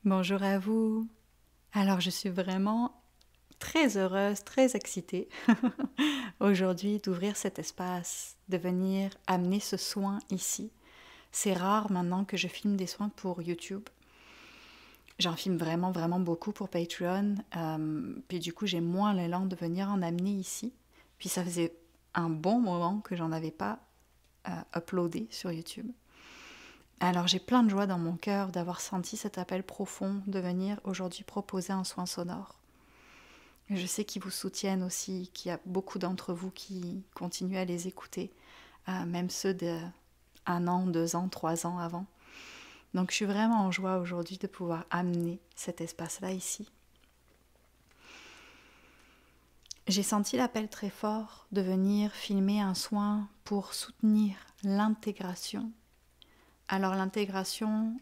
Bonjour à vous. Alors je suis vraiment très heureuse, très excitée aujourd'hui d'ouvrir cet espace, de venir amener ce soin ici. C'est rare maintenant que je filme des soins pour YouTube. J'en filme vraiment beaucoup pour Patreon. Puis du coup j'ai moins l'élan de venir en amener ici. Puis ça faisait un bon moment que j'en avais pas uploadé sur YouTube. Alors j'ai plein de joie dans mon cœur d'avoir senti cet appel profond de venir aujourd'hui proposer un soin sonore. Je sais qu'ils vous soutiennent aussi, qu'il y a beaucoup d'entre vous qui continuent à les écouter, même ceux de 1 an, 2 ans, 3 ans avant. Donc je suis vraiment en joie aujourd'hui de pouvoir amener cet espace-là ici. J'ai senti l'appel très fort de venir filmer un soin pour soutenir l'intégration. Alors l'intégration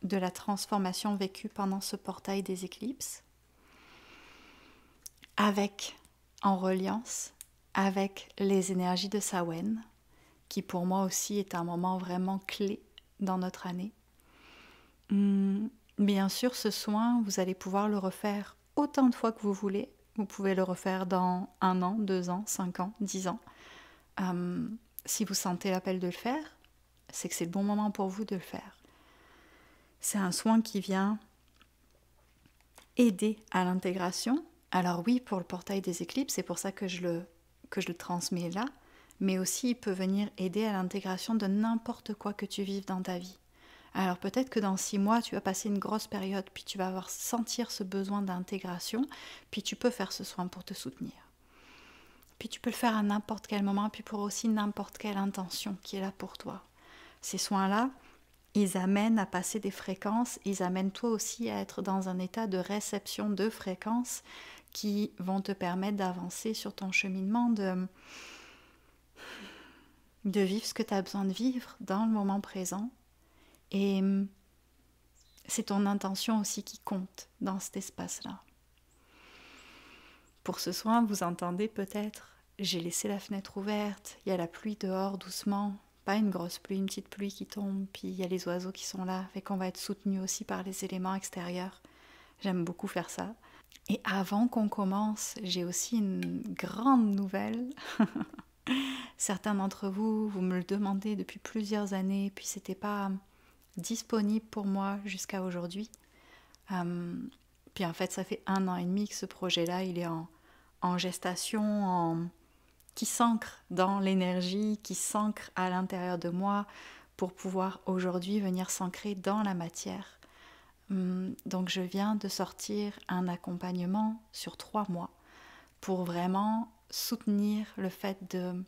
de la transformation vécue pendant ce portail des éclipses, avec, en reliance, avec les énergies de Samhain, qui pour moi aussi est un moment vraiment clé dans notre année. Bien sûr, ce soin, vous allez pouvoir le refaire autant de fois que vous voulez. Vous pouvez le refaire dans 1 an, 2 ans, 5 ans, 10 ans. Si vous sentez l'appel de le faire, c'est que c'est le bon moment pour vous de le faire. C'est un soin qui vient aider à l'intégration. Alors oui, pour le portail des éclipses, c'est pour ça que je le transmets là, mais aussi il peut venir aider à l'intégration de n'importe quoi que tu vives dans ta vie. Alors peut-être que dans 6 mois, tu vas passer une grosse période, puis tu vas sentir ce besoin d'intégration, puis tu peux faire ce soin pour te soutenir. Puis tu peux le faire à n'importe quel moment, puis pour aussi n'importe quelle intention qui est là pour toi. Ces soins-là, ils amènent à passer des fréquences, ils amènent toi aussi à être dans un état de réception de fréquences qui vont te permettre d'avancer sur ton cheminement, de vivre ce que tu as besoin de vivre dans le moment présent. Et c'est ton intention aussi qui compte dans cet espace-là. Pour ce soin, vous entendez peut-être, j'ai laissé la fenêtre ouverte, il y a la pluie dehors doucement, pas une grosse pluie, une petite pluie qui tombe, puis il y a les oiseaux qui sont là, fait qu'on va être soutenu aussi par les éléments extérieurs. J'aime beaucoup faire ça. Et avant qu'on commence, j'ai aussi une grande nouvelle. Certains d'entre vous, vous me le demandez depuis plusieurs années, puis c'était pas disponible pour moi jusqu'à aujourd'hui. Puis en fait, ça fait 1 an et demi que ce projet-là, il est en gestation, qui s'ancre dans l'énergie, qui s'ancre à l'intérieur de moi pour pouvoir aujourd'hui venir s'ancrer dans la matière. Donc je viens de sortir un accompagnement sur 3 mois pour vraiment soutenir le fait de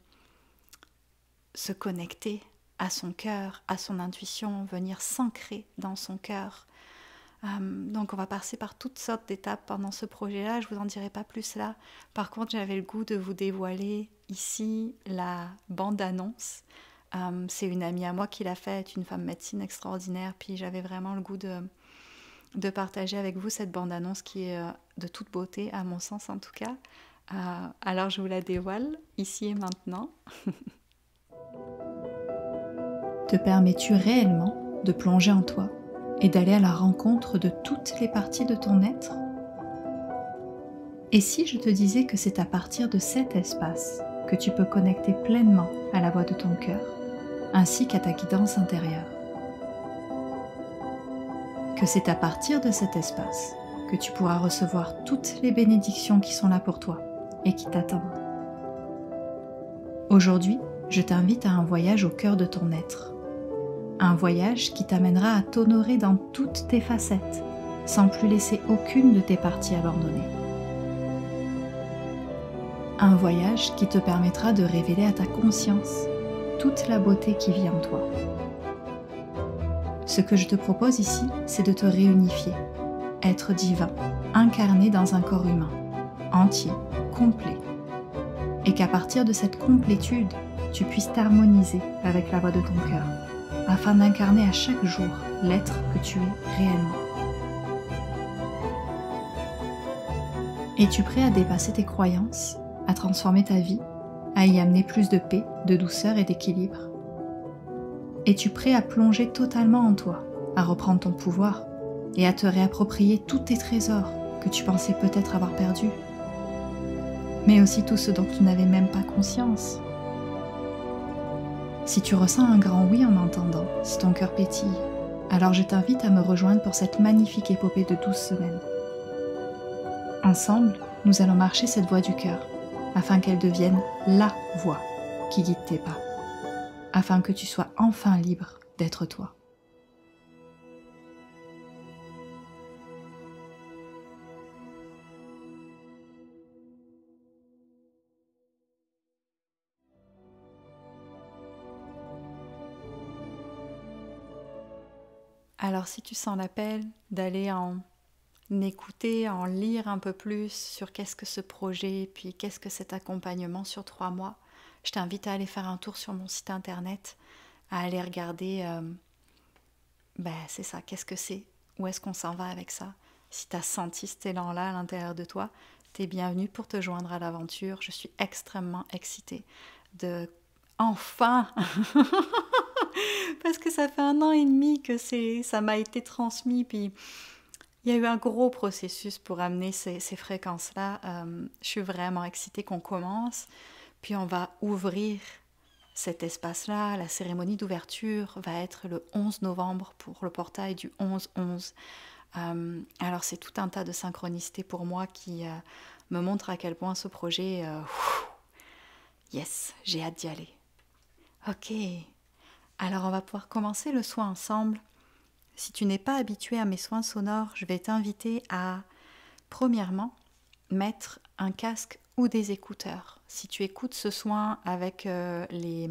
se connecter à son cœur, à son intuition, venir s'ancrer dans son cœur. Donc on va passer par toutes sortes d'étapes pendant ce projet-là, je ne vous en dirai pas plus là. Par contre, j'avais le goût de vous dévoiler ici la bande-annonce. C'est une amie à moi qui l'a faite, une femme médecine extraordinaire, puis j'avais vraiment le goût de partager avec vous cette bande-annonce qui est de toute beauté, à mon sens en tout cas. Alors je vous la dévoile, ici et maintenant. Te permets-tu réellement de plonger en toi et d'aller à la rencontre de toutes les parties de ton être? Et si je te disais que c'est à partir de cet espace que tu peux connecter pleinement à la voix de ton cœur, ainsi qu'à ta guidance intérieure? Que c'est à partir de cet espace que tu pourras recevoir toutes les bénédictions qui sont là pour toi et qui t'attendent. Aujourd'hui, je t'invite à un voyage au cœur de ton être. Un voyage qui t'amènera à t'honorer dans toutes tes facettes, sans plus laisser aucune de tes parties abandonnées. Un voyage qui te permettra de révéler à ta conscience toute la beauté qui vit en toi. Ce que je te propose ici, c'est de te réunifier, être divin, incarné dans un corps humain, entier, complet, et qu'à partir de cette complétude, tu puisses t'harmoniser avec la voix de ton cœur, afin d'incarner à chaque jour l'être que tu es réellement. Es-tu prêt à dépasser tes croyances, à transformer ta vie, à y amener plus de paix, de douceur et d'équilibre? Es-tu prêt à plonger totalement en toi, à reprendre ton pouvoir, et à te réapproprier tous tes trésors que tu pensais peut-être avoir perdus, mais aussi tout ce dont tu n'avais même pas conscience. Si tu ressens un grand oui en m'entendant, si ton cœur pétille, alors je t'invite à me rejoindre pour cette magnifique épopée de 12 semaines. Ensemble, nous allons marcher cette voie du cœur, afin qu'elle devienne LA voie qui guide tes pas, afin que tu sois enfin libre d'être toi. Alors si tu sens l'appel d'aller en écouter, en lire un peu plus sur qu'est-ce que ce projet, puis qu'est-ce que cet accompagnement sur 3 mois, je t'invite à aller faire un tour sur mon site internet, à aller regarder, c'est ça, qu'est-ce que c'est, où est-ce qu'on s'en va avec ça. Si tu as senti cet élan-là à l'intérieur de toi, t'es bienvenue pour te joindre à l'aventure. Je suis extrêmement excitée de enfin parce que ça fait 1 an et demi que ça m'a été transmis, puis il y a eu un gros processus pour amener ces fréquences-là. Je suis vraiment excitée qu'on commence, puis on va ouvrir cet espace-là. La cérémonie d'ouverture va être le 11 novembre pour le portail du 11-11. Alors c'est tout un tas de synchronicité pour moi qui me montre à quel point ce projet, yes, j'ai hâte d'y aller. Ok, alors on va pouvoir commencer le soin ensemble. Si tu n'es pas habitué à mes soins sonores, je vais t'inviter à, premièrement, mettre un casque ou des écouteurs. Si tu écoutes ce soin avec les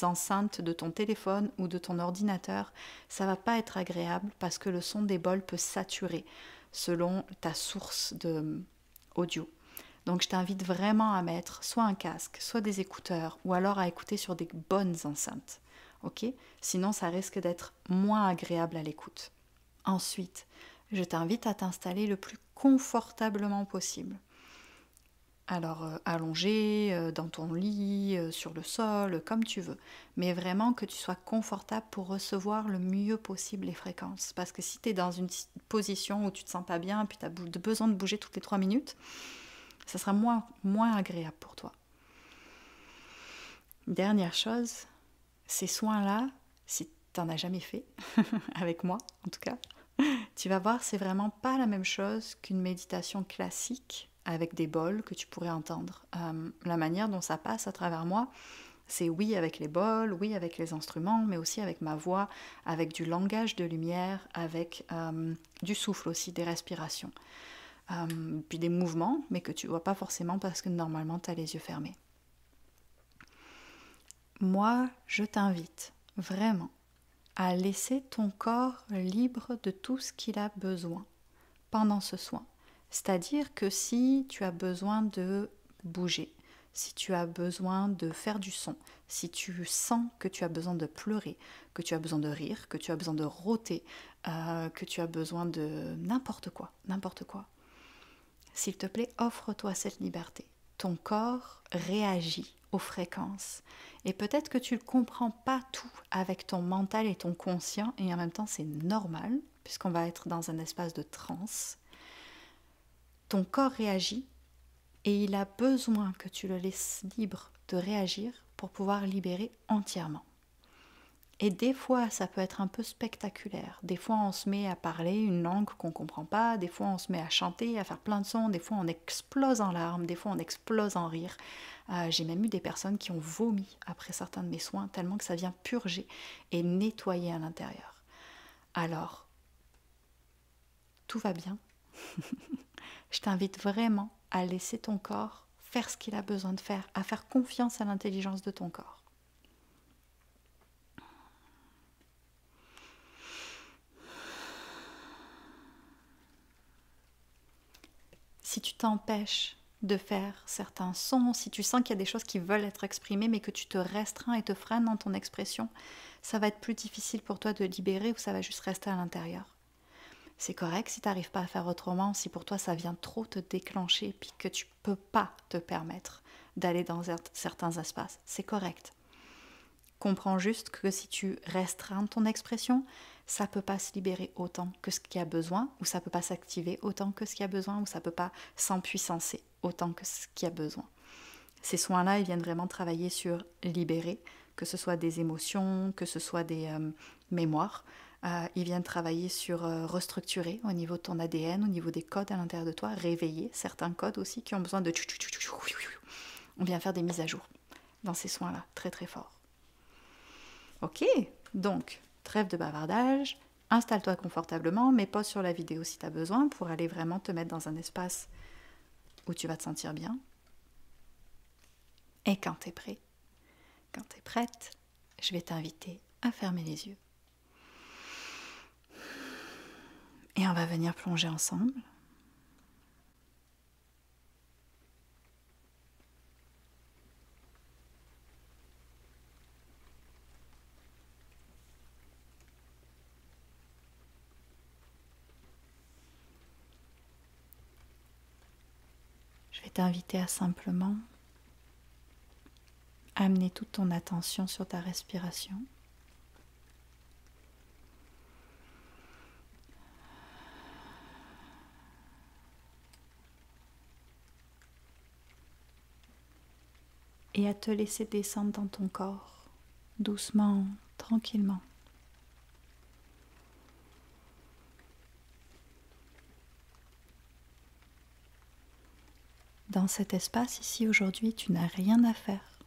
enceintes de ton téléphone ou de ton ordinateur, ça va pas être agréable parce que le son des bols peut saturer selon ta source audio. Donc je t'invite vraiment à mettre soit un casque, soit des écouteurs, ou alors à écouter sur des bonnes enceintes. Ok ? Sinon ça risque d'être moins agréable à l'écoute. Ensuite, je t'invite à t'installer le plus confortablement possible. Alors allongé, dans ton lit, sur le sol, comme tu veux. Mais vraiment que tu sois confortable pour recevoir le mieux possible les fréquences. Parce que si tu es dans une position où tu te sens pas bien, puis tu as besoin de bouger toutes les 3 minutes, ça sera moins agréable pour toi. Dernière chose, ces soins-là, si tu n'en as jamais fait, avec moi en tout cas, tu vas voir, c'est vraiment pas la même chose qu'une méditation classique avec des bols que tu pourrais entendre. La manière dont ça passe à travers moi, c'est oui avec les bols, oui avec les instruments, mais aussi avec ma voix, avec du langage de lumière, avec du souffle aussi, des respirations. Puis des mouvements, mais que tu vois pas forcément parce que normalement tu as les yeux fermés. Moi, je t'invite vraiment à laisser ton corps libre de tout ce qu'il a besoin pendant ce soin. C'est-à-dire que si tu as besoin de bouger, si tu as besoin de faire du son, si tu sens que tu as besoin de pleurer, que tu as besoin de rire, que tu as besoin de rôter, que tu as besoin de n'importe quoi, s'il te plaît, offre-toi cette liberté. Ton corps réagit aux fréquences. Et peut-être que tu ne comprends pas tout avec ton mental et ton conscient, et en même temps c'est normal, puisqu'on va être dans un espace de transe. Ton corps réagit et il a besoin que tu le laisses libre de réagir pour pouvoir libérer entièrement. Et des fois, ça peut être un peu spectaculaire. Des fois, on se met à parler une langue qu'on ne comprend pas. Des fois, on se met à chanter, à faire plein de sons. Des fois, on explose en larmes. Des fois, on explose en rire. J'ai même eu des personnes qui ont vomi après certains de mes soins, tellement que ça vient purger et nettoyer à l'intérieur. Alors, tout va bien. Je t'invite vraiment à laisser ton corps faire ce qu'il a besoin de faire, à faire confiance à l'intelligence de ton corps. Si tu t'empêches de faire certains sons, si tu sens qu'il y a des choses qui veulent être exprimées mais que tu te restreins et te freines dans ton expression, ça va être plus difficile pour toi de libérer ou ça va juste rester à l'intérieur. C'est correct si tu n'arrives pas à faire autrement, si pour toi ça vient trop te déclencher puis que tu ne peux pas te permettre d'aller dans certains espaces. C'est correct. Comprends juste que si tu restreins ton expression, ça peut pas se libérer autant que ce qu'il y a besoin, ou ça peut pas s'activer autant que ce qu'il y a besoin, ou ça peut pas s'empuissancer autant que ce qu'il y a besoin. Ces soins-là, ils viennent vraiment travailler sur libérer, que ce soit des émotions, que ce soit des mémoires. Ils viennent travailler sur restructurer au niveau de ton ADN, au niveau des codes à l'intérieur de toi, réveiller certains codes aussi qui ont besoin de... On vient faire des mises à jour dans ces soins-là, très très fort. Ok, donc, trêve de bavardage, installe-toi confortablement, mets pause sur la vidéo si tu as besoin pour aller vraiment te mettre dans un espace où tu vas te sentir bien. Et quand tu es prêt, quand tu es prête, je vais t'inviter à fermer les yeux. Et on va venir plonger ensemble. Je vais t'inviter à simplement amener toute ton attention sur ta respiration. Et à te laisser descendre dans ton corps, doucement, tranquillement. Dans cet espace ici aujourd'hui, tu n'as rien à faire.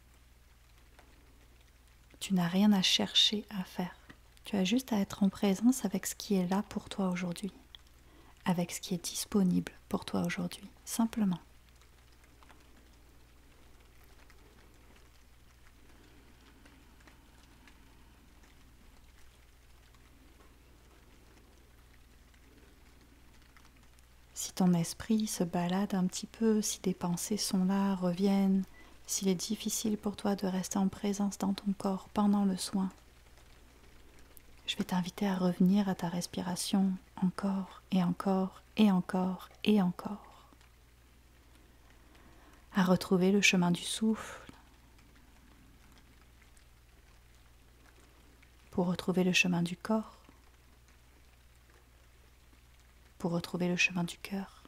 Tu n'as rien à chercher à faire. Tu as juste à être en présence avec ce qui est là pour toi aujourd'hui, avec ce qui est disponible pour toi aujourd'hui, simplement. Si ton esprit se balade un petit peu, si des pensées sont là, reviennent, s'il est difficile pour toi de rester en présence dans ton corps pendant le soin, je vais t'inviter à revenir à ta respiration encore et encore et encore et encore. À retrouver le chemin du souffle pour retrouver le chemin du corps, pour retrouver le chemin du cœur.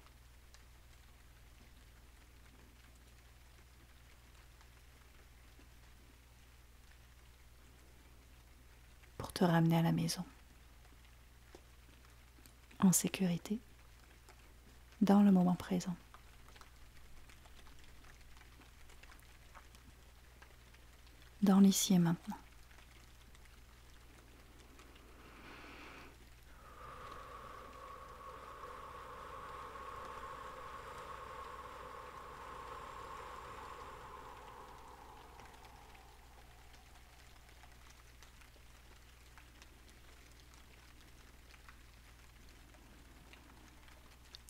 Pour te ramener à la maison, en sécurité, dans le moment présent. Dans l'ici et maintenant.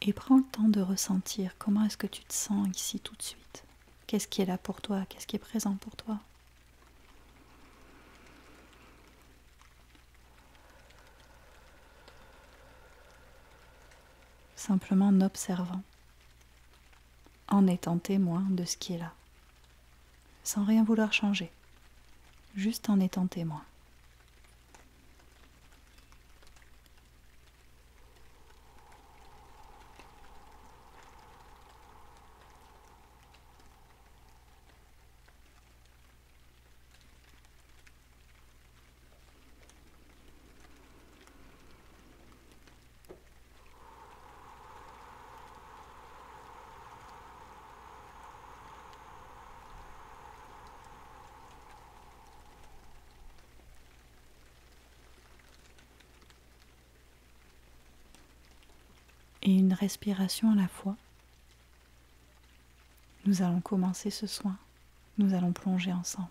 Et prends le temps de ressentir comment est-ce que tu te sens ici tout de suite. Qu'est-ce qui est là pour toi? Qu'est-ce qui est présent pour toi? Simplement en observant, en étant témoin de ce qui est là, sans rien vouloir changer, juste en étant témoin. Et une respiration à la fois. Nous allons commencer ce soin. Nous allons plonger ensemble.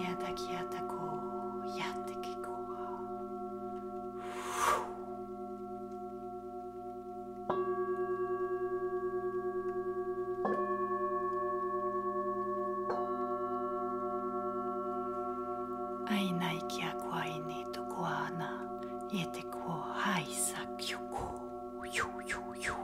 Yatakiatako, yatekikoa. Ainaikia kwaini tokoana, yeteko haisa kyoko, yu yu yu.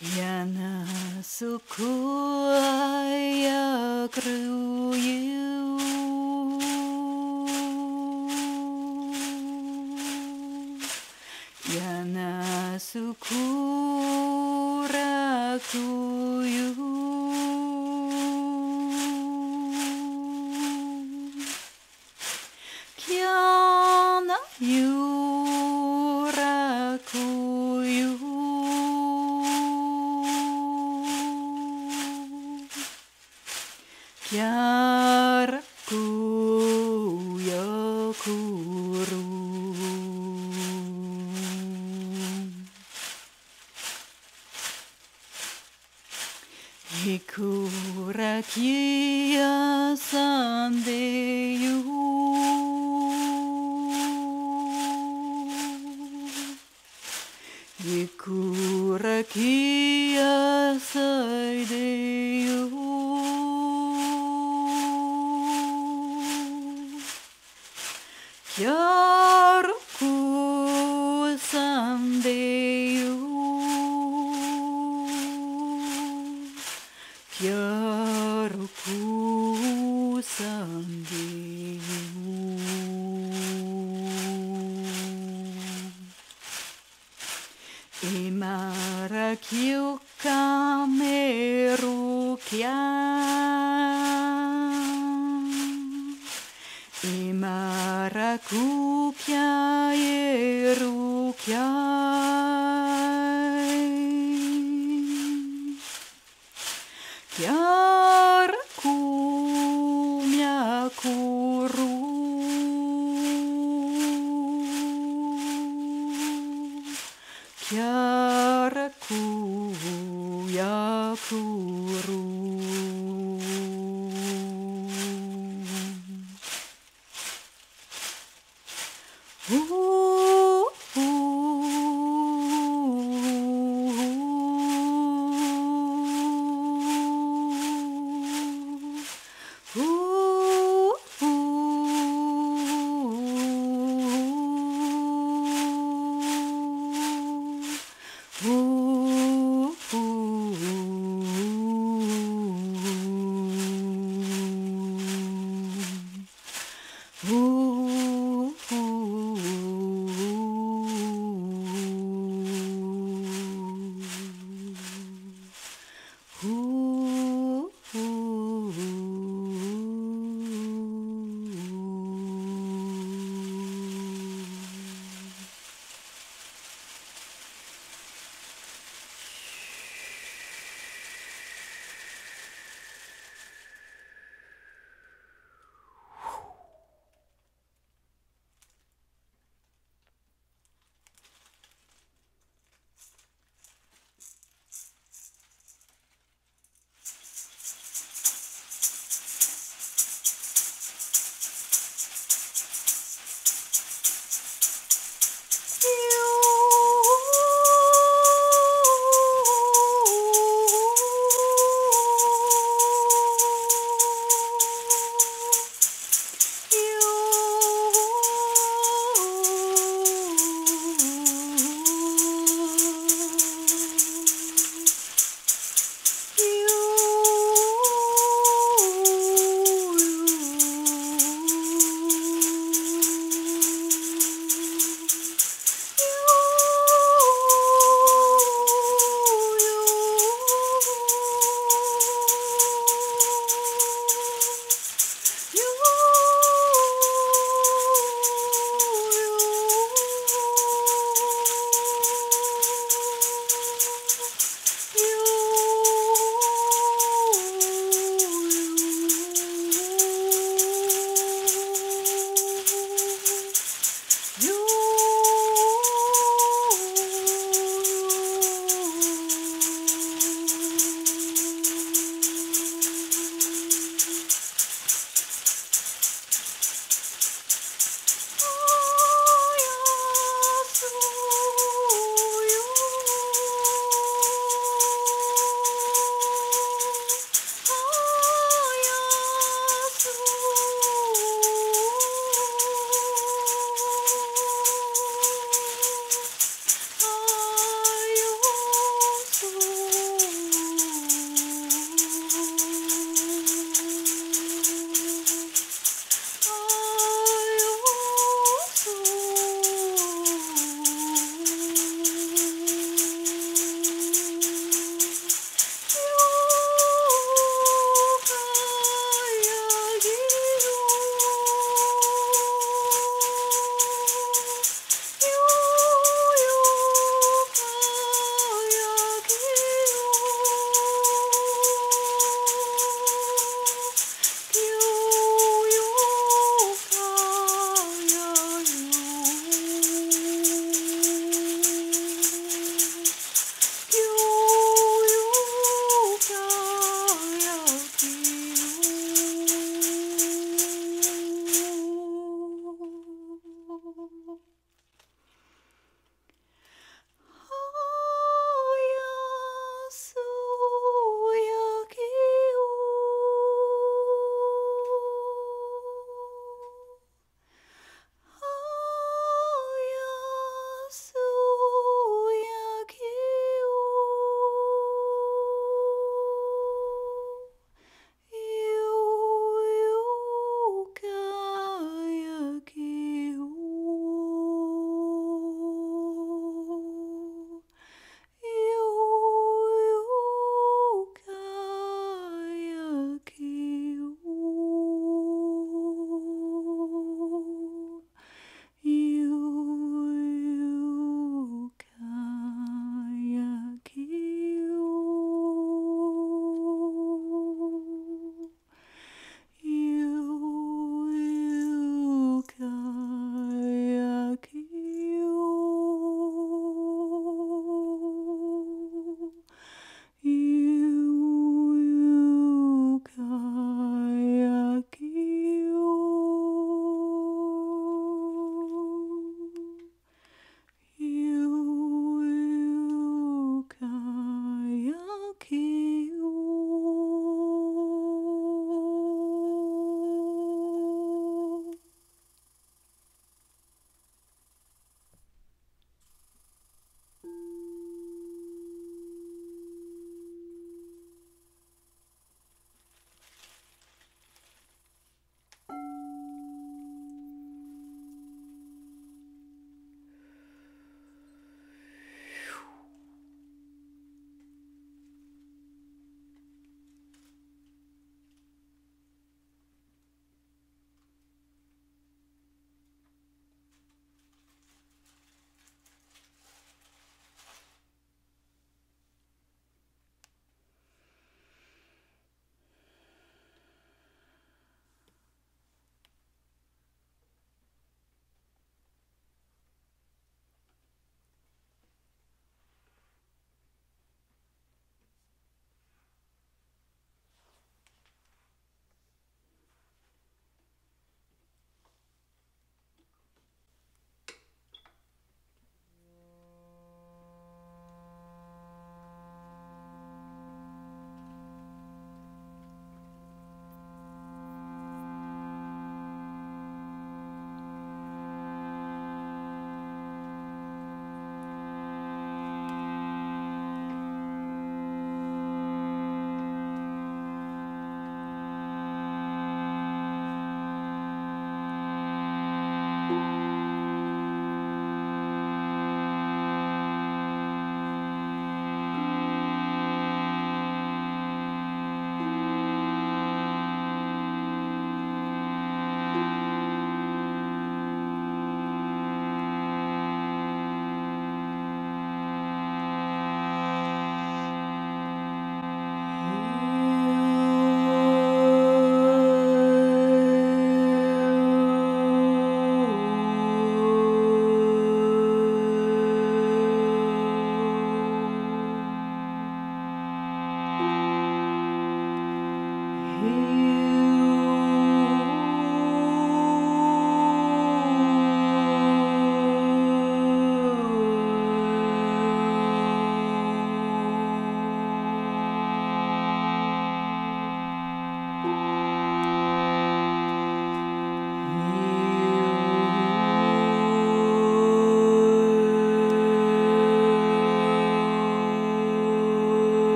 Yana sukuaya kruyu Yana sukura kuyu Kiana yura kuyu Kiara kuya kuru Hikura kia sandeyu Hikura kia saideyu Kiara ku sandeyu Kiara ku sandeyu Imara kiu kameru Imara ku kya yeru kya Kiara ku myakuru Kiara ku yakuru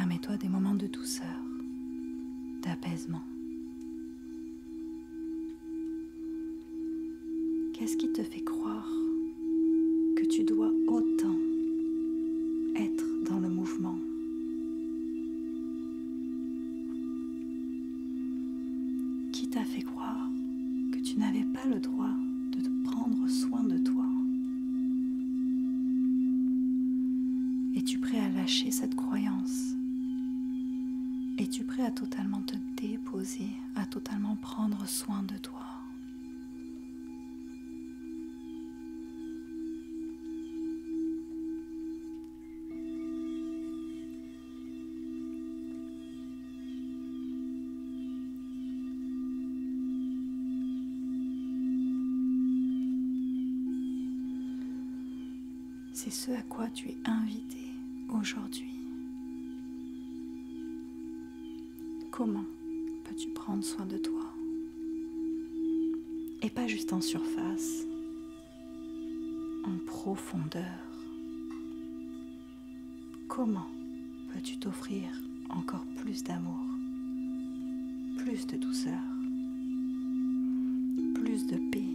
Permets-toi des moments de douceur, d'apaisement. Qu'est-ce qui te fait croire que tu dois autant être dans le mouvement? Qui t'a fait croire que tu n'avais pas le droit de te prendre soin de toi? Es-tu prêt à lâcher cette croyance? Es-tu prêt à totalement te déposer, à totalement prendre soin de toi? C'est ce à quoi tu es invité aujourd'hui. Comment peux-tu prendre soin de toi? Et pas juste en surface, en profondeur. Comment peux-tu t'offrir encore plus d'amour, plus de douceur, plus de paix,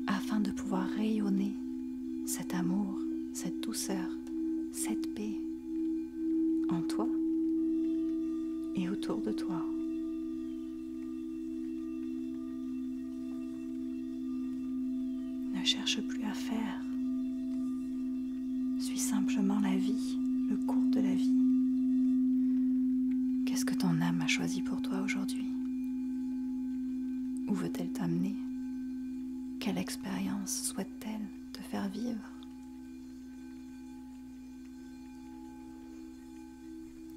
afin de pouvoir rayonner cet amour, cette douceur, cette paix en toi et autour de toi. Ne cherche plus à faire. Suis simplement la vie, le cours de la vie. Qu'est-ce que ton âme a choisi pour toi aujourd'hui? Où veut-elle t'amener? Quelle expérience souhaite-t-elle te faire vivre?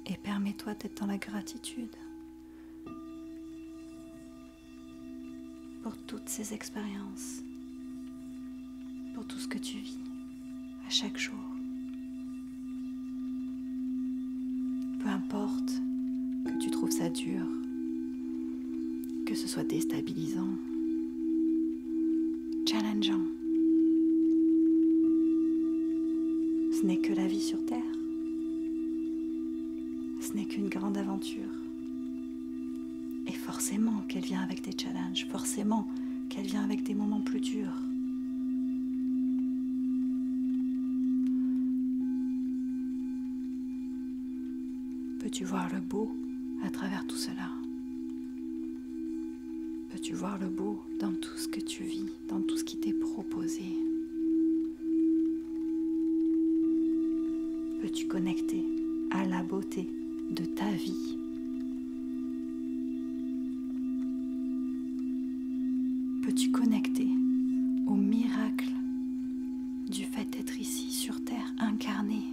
Et permets-toi d'être dans la gratitude pour toutes ces expériences, pour tout ce que tu vis à chaque jour. Peu importe que tu trouves ça dur, que ce soit déstabilisant, challengeant. Ce n'est que la vie sur Terre. Ce n'est qu'une grande aventure. Et forcément qu'elle vient avec des challenges, forcément qu'elle vient avec des moments plus durs. Peux-tu voir le beau à travers tout cela? Peux-tu voir le beau dans tout ce que tu vis, dans tout ce qui t'est proposé? Peux-tu connecter à la beauté de ta vie? Peux-tu connecter au miracle du fait d'être ici sur Terre incarné?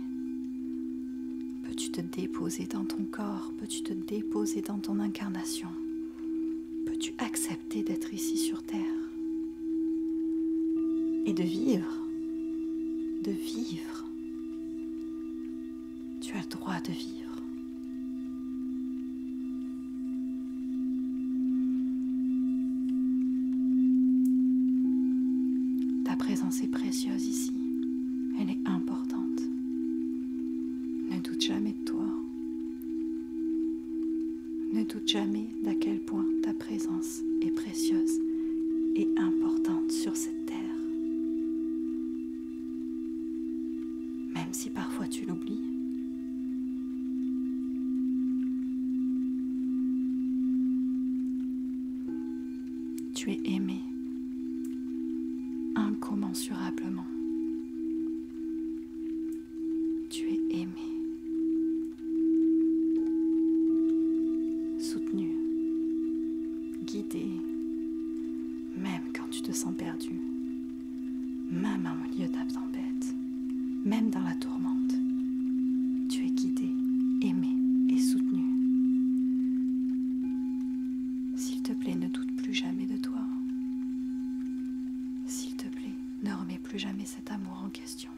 Peux-tu te déposer dans ton corps? Peux-tu te déposer dans ton incarnation? Peux-tu accepter d'être ici sur Terre et de vivre? De vivre. Tu as le droit de vivre. Ta présence est précieuse ici. Elle est importante. Ne doute jamais de toi. Ne doute jamais d'à quel point ta présence est précieuse et importante sur cette terre. Même si parfois tu l'oublies. Tu es aimé incommensurablement. Tu es aimé, soutenu, guidé, même quand tu te sens perdu, même au milieu de la tempête, même dans la tourmente. Tu es guidé, aimé et soutenu. S'il te plaît, ne doute plus jamais de toi. S'il te plaît, ne remets plus jamais cet amour en question.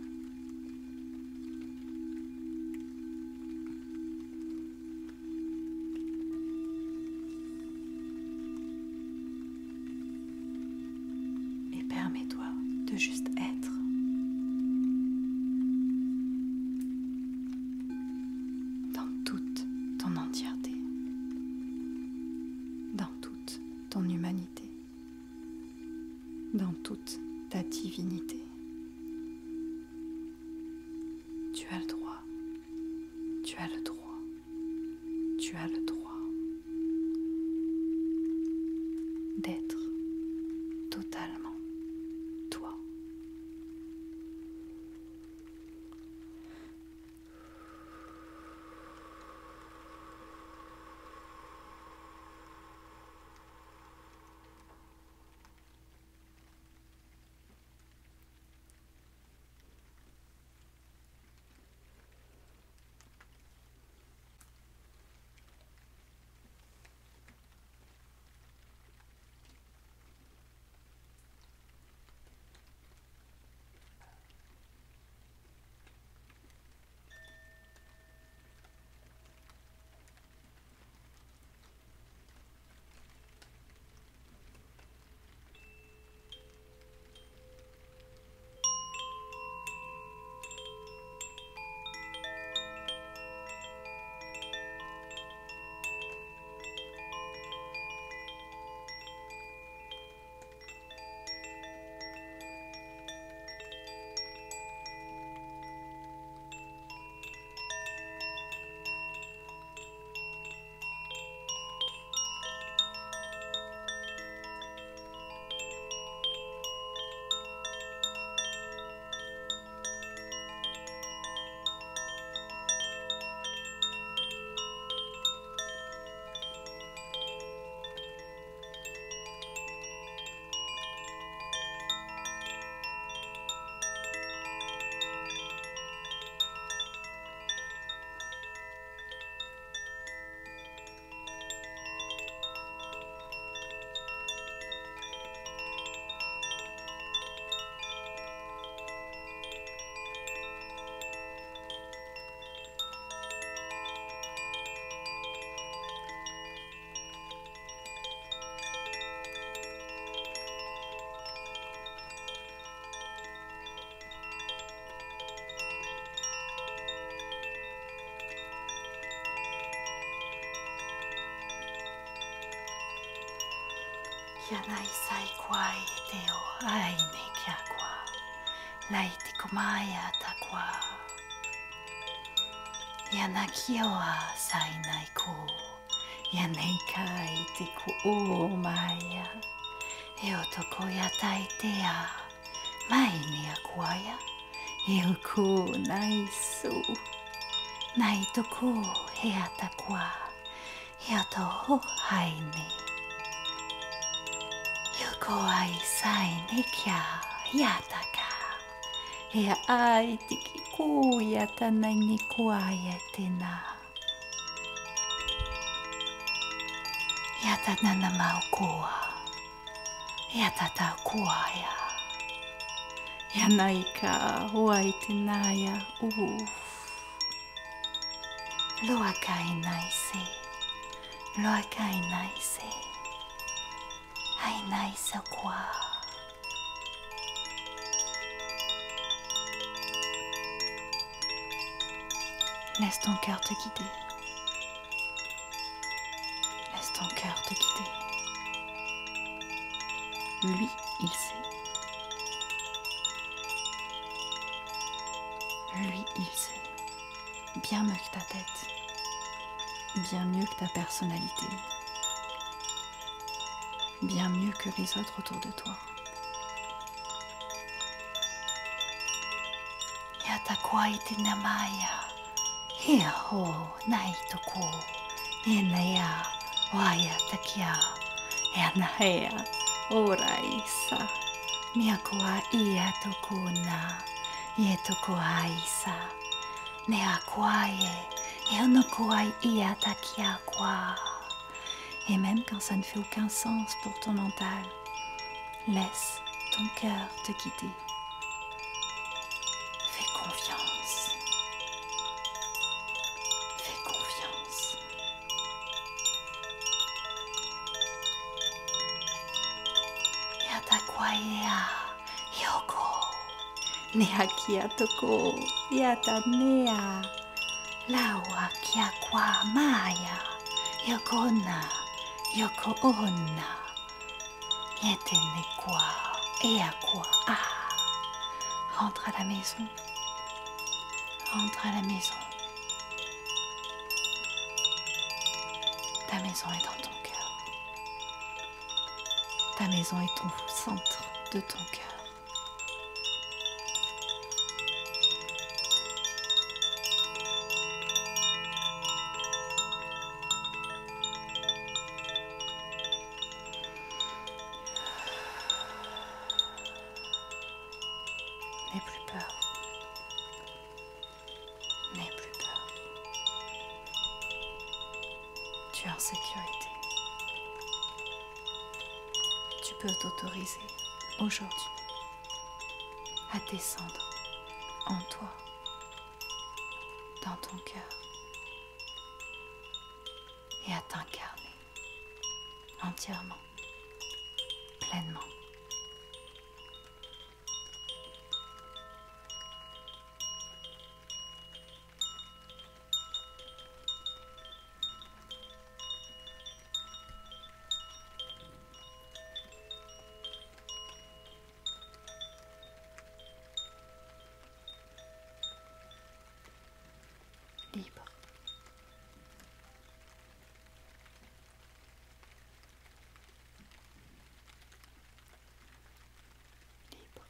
Et permets-toi de juste être. divinité. Tu as le droit, tu as le droit, tu as le droit d'être totalement toi. Yanai sai kwai te o aine kia kwa, laiti komaya ta kwa. Yanakioa sai nai ko, yanei kai te ku o maya. E o toko yatai te a, mai ne a kwaya, e o ku nai su. Nai toko he ata kwa, he ato ho haine. Ko ai sai ne kia yataka. E ai tiki ko yata nai ni kuai e tēnā. Yata nana mau koa. Yata tau kuaia. Yanai ka hoai tēnā ia Loa kai nai se. Loa kai nai se. Ai nai sa kwa. Laisse ton cœur te guider. Laisse ton cœur te guider. Lui, il sait. Lui, il sait. Bien mieux que ta tête. Bien mieux que ta personnalité. Bien mieux que les autres autour de toi. Yata kwai te namaya, hea ho nai toko, e nea waia takia, e ana hea, ora isa, mea koa ia toko na, ie toko aisa, nea kwae, e ono koai ia takia kwa. Et même quand ça ne fait aucun sens pour ton mental, laisse ton cœur te guider. Fais confiance. Fais confiance. Yata kwaea, yoko, nea kia toko, yata nea, laua kia kwa maya, yoko na. Yoko ona, yete ne kwa, ea kwa a. Rentre à la maison. Rentre à la maison. Ta maison est dans ton cœur. Ta maison est ton centre de ton cœur. N'aie plus peur. N'aie plus peur. Tu es en sécurité. Tu peux t'autoriser aujourd'hui à descendre en toi, dans ton cœur, et à t'incarner entièrement, pleinement. Libre. Libre.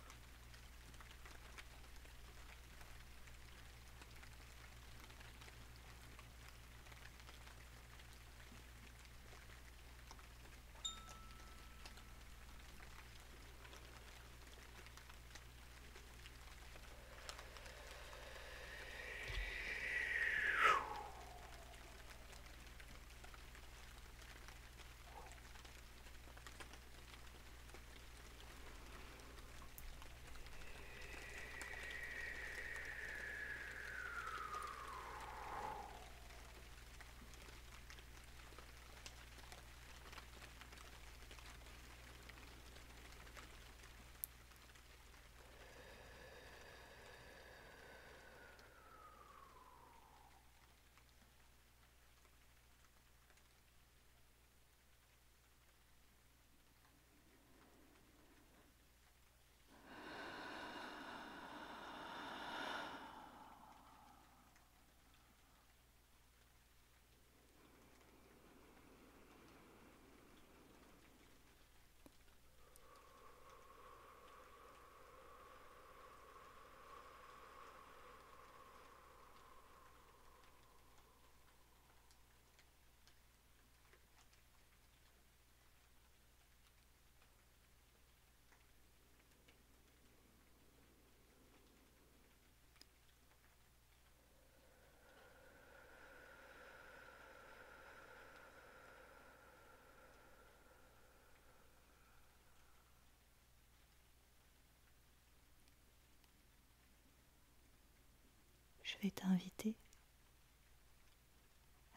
Je vais t'inviter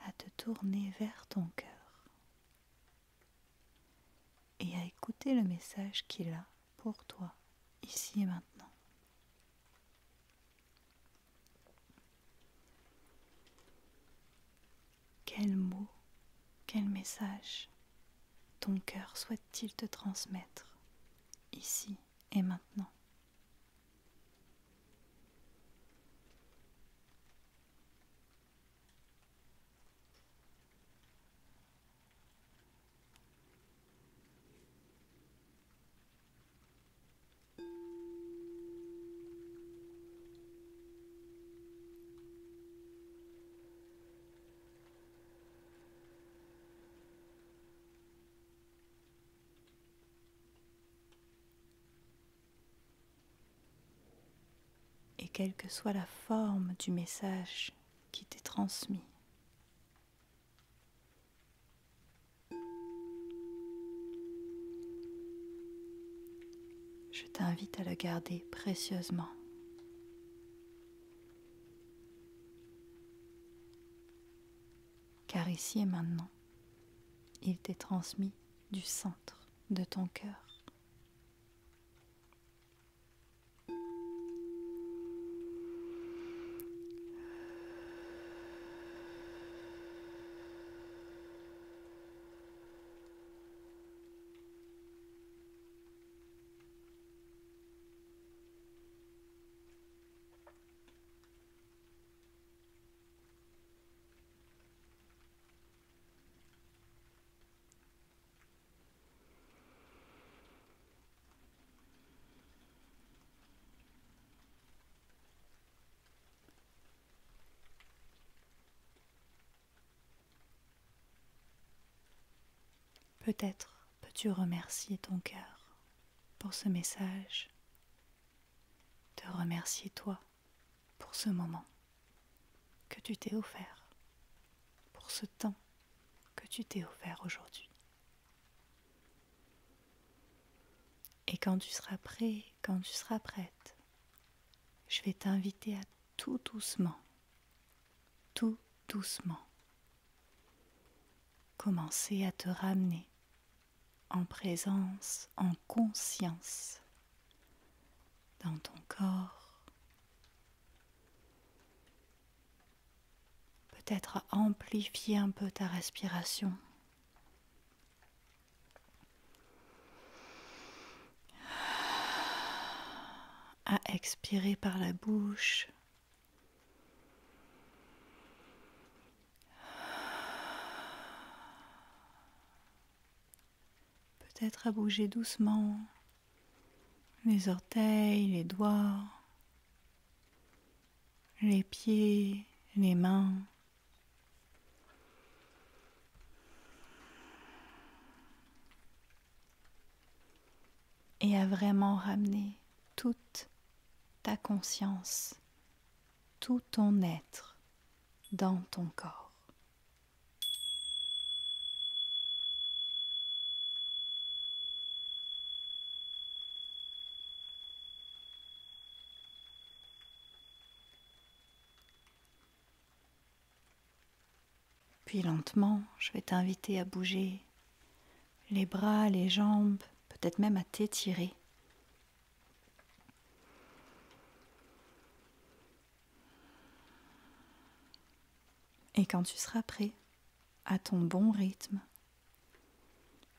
à te tourner vers ton cœur et à écouter le message qu'il a pour toi, ici et maintenant. Quel mot, quel message ton cœur souhaite-t-il te transmettre, ici et maintenant? Et quelle que soit la forme du message qui t'est transmis, je t'invite à le garder précieusement. Car ici et maintenant, il t'est transmis du centre de ton cœur. Peut-être peux-tu remercier ton cœur pour ce message, te remercier toi pour ce moment que tu t'es offert, pour ce temps que tu t'es offert aujourd'hui. Et quand tu seras prêt, quand tu seras prête, je vais t'inviter à tout doucement, commencer à te ramener en présence, en conscience dans ton corps, peut-être à amplifier un peu ta respiration. À expirer par la bouche. Peut-être à bouger doucement les orteils, les doigts, les pieds, les mains. Et à vraiment ramener toute ta conscience, tout ton être dans ton corps. Puis lentement, je vais t'inviter à bouger les bras, les jambes, peut-être même à t'étirer. Et quand tu seras prêt, à ton bon rythme,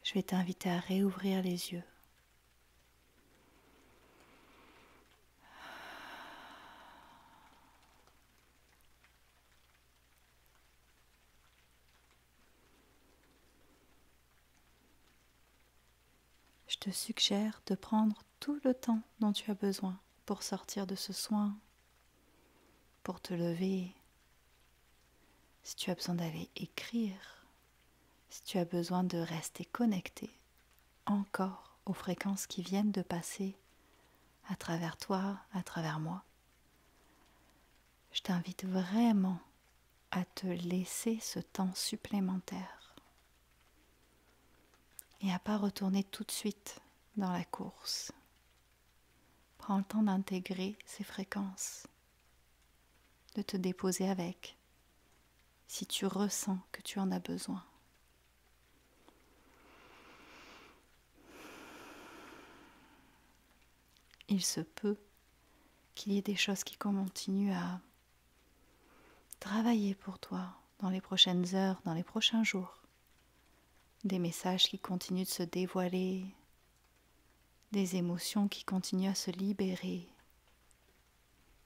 je vais t'inviter à réouvrir les yeux. Je te suggère de prendre tout le temps dont tu as besoin pour sortir de ce soin, pour te lever. Si tu as besoin d'aller écrire, si tu as besoin de rester connecté encore aux fréquences qui viennent de passer à travers toi, à travers moi, je t'invite vraiment à te laisser ce temps supplémentaire et à pas retourner tout de suite dans la course. Prends le temps d'intégrer ces fréquences, de te déposer avec, si tu ressens que tu en as besoin. Il se peut qu'il y ait des choses qui continuent à travailler pour toi dans les prochaines heures, dans les prochains jours. Des messages qui continuent de se dévoiler, des émotions qui continuent à se libérer.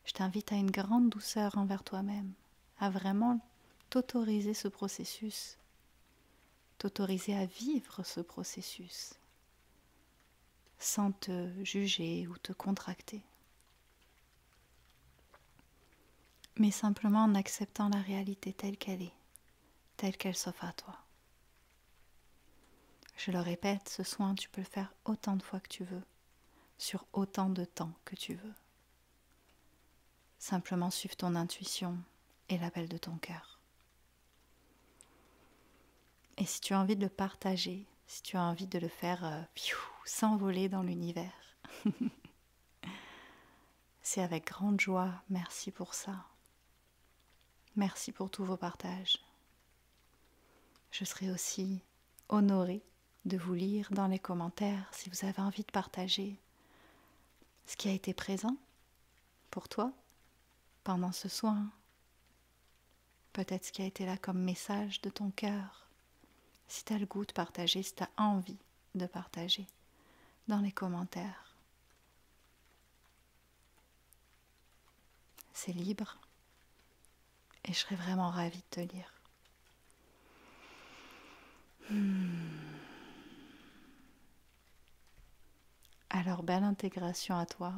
Je t'invite à une grande douceur envers toi-même, à vraiment t'autoriser ce processus, t'autoriser à vivre ce processus, sans te juger ou te contracter, mais simplement en acceptant la réalité telle qu'elle est, telle qu'elle s'offre à toi. Je le répète, ce soin, tu peux le faire autant de fois que tu veux, sur autant de temps que tu veux. Simplement suive ton intuition et l'appel de ton cœur. Et si tu as envie de le partager, si tu as envie de le faire s'envoler dans l'univers, c'est avec grande joie. Merci pour ça. Merci pour tous vos partages. Je serai aussi honorée de vous lire dans les commentaires si vous avez envie de partager ce qui a été présent pour toi pendant ce soin. Peut-être ce qui a été là comme message de ton cœur. Si tu as le goût de partager, si tu as envie de partager dans les commentaires. C'est libre et je serais vraiment ravie de te lire. Alors, belle intégration à toi.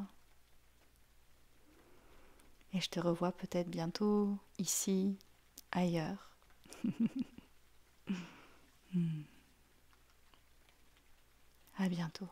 Et je te revois peut-être bientôt, ici, ailleurs. À bientôt.